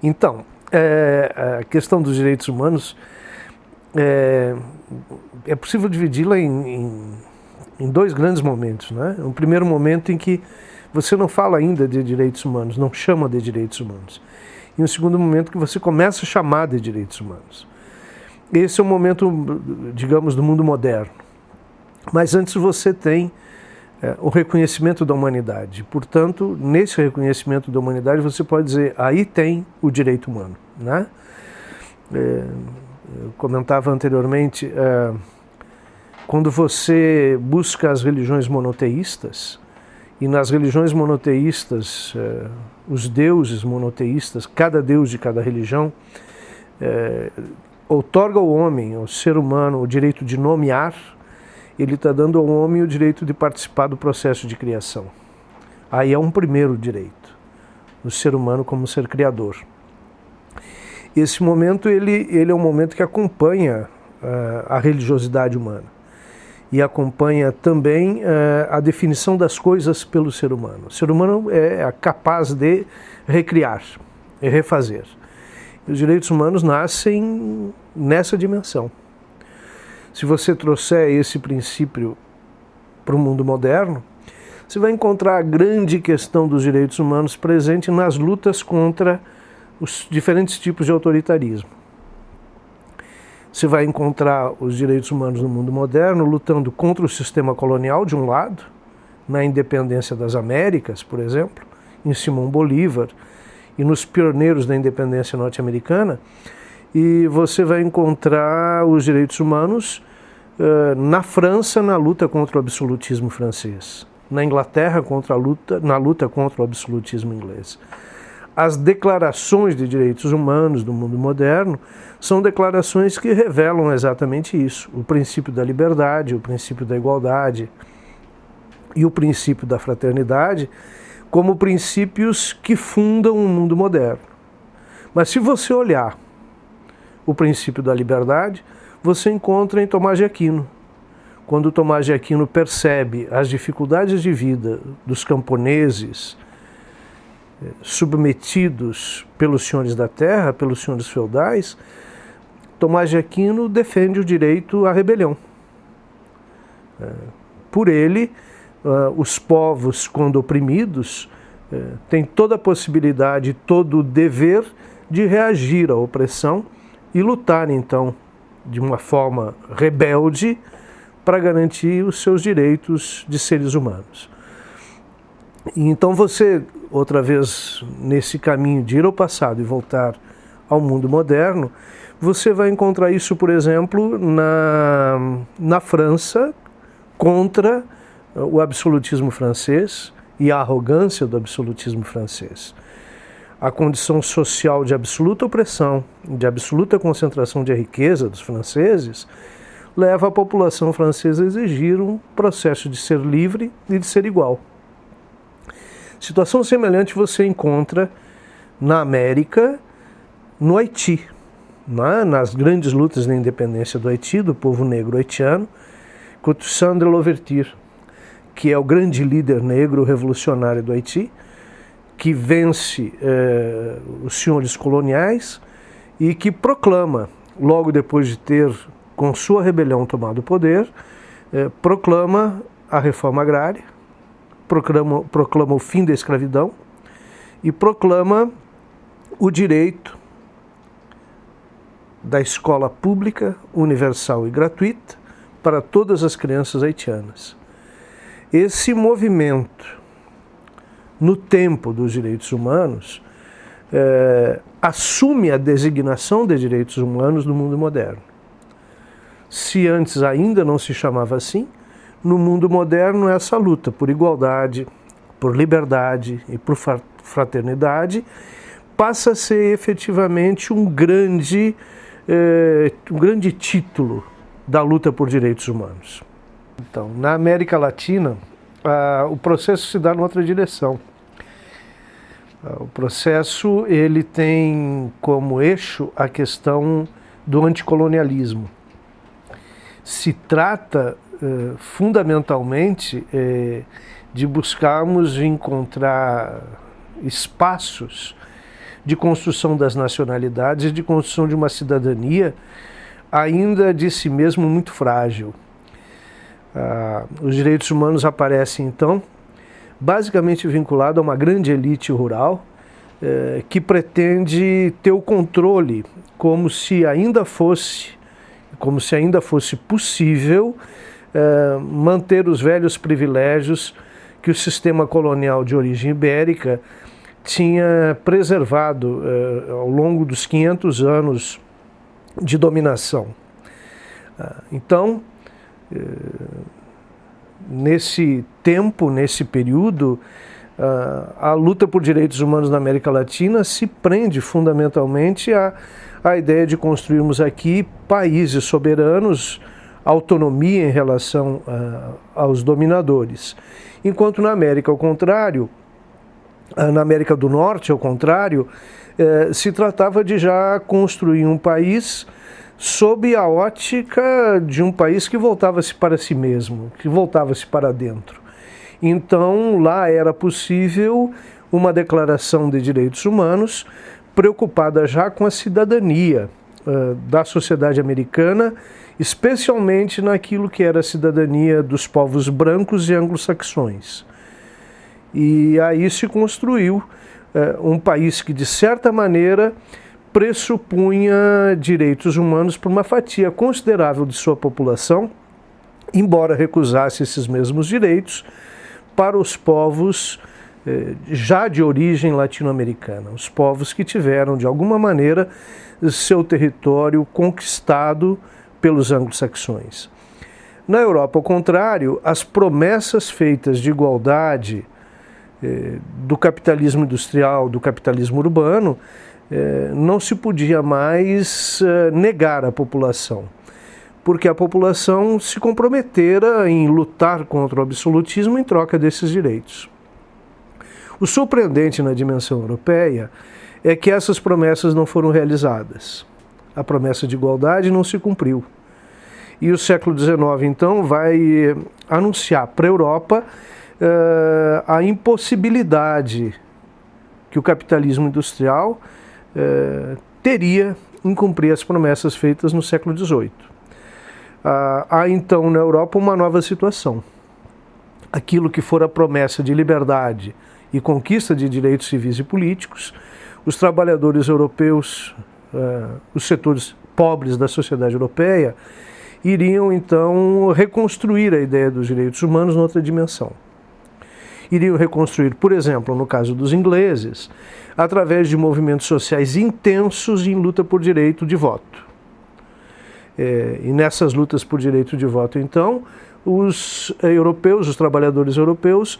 Então, a questão dos direitos humanos é possível dividi-la em dois grandes momentos, né? Um primeiro momento em que você não fala ainda de direitos humanos, não chama de direitos humanos. E um segundo momento que você começa a chamar de direitos humanos. Esse é o momento, digamos, do mundo moderno. Mas antes você tem o reconhecimento da humanidade. Portanto, nesse reconhecimento da humanidade, você pode dizer, aí tem o direito humano, né? Eu comentava anteriormente, quando você busca as religiões monoteístas, e nas religiões monoteístas, os deuses monoteístas, cada deus de cada religião, outorga ao homem, ao ser humano, o direito de nomear. Ele está dando ao homem o direito de participar do processo de criação. Aí é um primeiro direito, o ser humano como ser criador. Esse momento ele é um momento que acompanha a religiosidade humana e acompanha também a definição das coisas pelo ser humano. O ser humano é capaz de recriar, refazer. E os direitos humanos nascem nessa dimensão. Se você trouxer esse princípio para o mundo moderno, você vai encontrar a grande questão dos direitos humanos presente nas lutas contra os diferentes tipos de autoritarismo. Você vai encontrar os direitos humanos no mundo moderno lutando contra o sistema colonial, de um lado, na independência das Américas, por exemplo, em Simão Bolívar, e nos pioneiros da independência norte-americana, e você vai encontrar os direitos humanos na França, na luta contra o absolutismo francês, na Inglaterra, na luta contra o absolutismo inglês. As declarações de direitos humanos do mundo moderno são declarações que revelam exatamente isso, o princípio da liberdade, o princípio da igualdade e o princípio da fraternidade, como princípios que fundam o mundo moderno. Mas se você olhar o princípio da liberdade, você encontra em Tomás de Aquino. Quando Tomás de Aquino percebe as dificuldades de vida dos camponeses submetidos pelos senhores da terra, pelos senhores feudais, Tomás de Aquino defende o direito à rebelião. Por ele, os povos, quando oprimidos, têm toda a possibilidade, todo o dever de reagir à opressão e lutar, então, de uma forma rebelde para garantir os seus direitos de seres humanos. E então você, outra vez, nesse caminho de ir ao passado e voltar ao mundo moderno, você vai encontrar isso, por exemplo, na França, contra o absolutismo francês e a arrogância do absolutismo francês. A condição social de absoluta opressão, de absoluta concentração de riqueza dos franceses, leva a população francesa a exigir um processo de ser livre e de ser igual. Situação semelhante você encontra na América, no Haiti, nas grandes lutas da independência do Haiti, do povo negro haitiano, com Toussaint Louverture, que é o grande líder negro revolucionário do Haiti, que vence os senhores coloniais e que proclama, logo depois de ter, com sua rebelião, tomado o poder, proclama a reforma agrária, proclama o fim da escravidão e proclama o direito da escola pública, universal e gratuita para todas as crianças haitianas. Esse movimento, no tempo dos direitos humanos, assume a designação de direitos humanos no mundo moderno. Se antes ainda não se chamava assim, no mundo moderno essa luta por igualdade, por liberdade e por fraternidade passa a ser efetivamente um grande título da luta por direitos humanos. Então, na América Latina, o processo se dá em outra direção. O processo ele tem como eixo a questão do anticolonialismo. Se trata fundamentalmente de buscarmos encontrar espaços de construção das nacionalidades e de construção de uma cidadania ainda de si mesmo muito frágil. Os direitos humanos aparecem, então, basicamente vinculado a uma grande elite rural que pretende ter o controle, como se ainda fosse possível manter os velhos privilégios que o sistema colonial de origem ibérica tinha preservado ao longo dos 500 anos de dominação. Então, nesse tempo, nesse período, a luta por direitos humanos na América Latina se prende fundamentalmente à ideia de construirmos aqui países soberanos, autonomia em relação aos dominadores. Enquanto na América, ao contrário, na América do Norte, ao contrário, se tratava de já construir um país sob a ótica de um país que voltava-se para si mesmo, que voltava-se para dentro. Então, lá era possível uma declaração de direitos humanos preocupada já com a cidadania da sociedade americana, especialmente naquilo que era a cidadania dos povos brancos e anglo-saxões. E aí se construiu um país que, de certa maneira, pressupunha direitos humanos para uma fatia considerável de sua população, embora recusasse esses mesmos direitos para os povos já de origem latino-americana, os povos que tiveram, de alguma maneira, seu território conquistado pelos anglo-saxões. Na Europa, ao contrário, as promessas feitas de igualdade do capitalismo industrial, do capitalismo urbano, não se podia mais negar à população, porque a população se comprometera em lutar contra o absolutismo em troca desses direitos. O surpreendente na dimensão europeia é que essas promessas não foram realizadas. A promessa de igualdade não se cumpriu. E o século XIX, então, vai anunciar para a Europa a impossibilidade que o capitalismo industrial teria em cumprir as promessas feitas no século XVIII. Há então na Europa uma nova situação. Aquilo que for a promessa de liberdade e conquista de direitos civis e políticos, os trabalhadores europeus, os setores pobres da sociedade europeia, iriam então reconstruir a ideia dos direitos humanos noutra dimensão. Iriam reconstruir, por exemplo, no caso dos ingleses, através de movimentos sociais intensos em luta por direito de voto. E nessas lutas por direito de voto, então, os europeus, os trabalhadores europeus,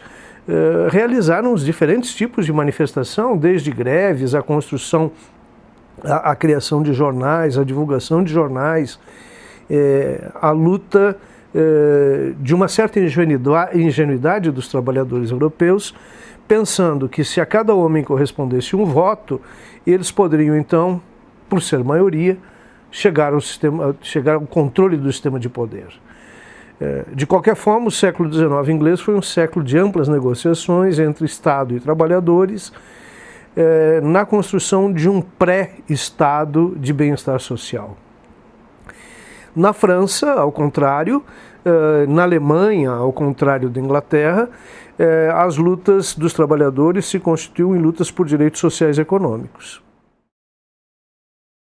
realizaram os diferentes tipos de manifestação, desde greves, a construção, a criação de jornais, a divulgação de jornais, a luta de uma certa ingenuidade dos trabalhadores europeos, pensando que se a cada homem correspondesse um voto, eles poderiam então, por ser maioria, chegar ao controle do sistema de poder. De qualquer forma, o século XIX inglês foi um século de amplas negociações entre Estado e trabalhadores na construção de um pré-estado de bem-estar social. Na França, ao contrário, na Alemanha, ao contrário da Inglaterra, as lutas dos trabalhadores se constituíam em lutas por direitos sociais e econômicos.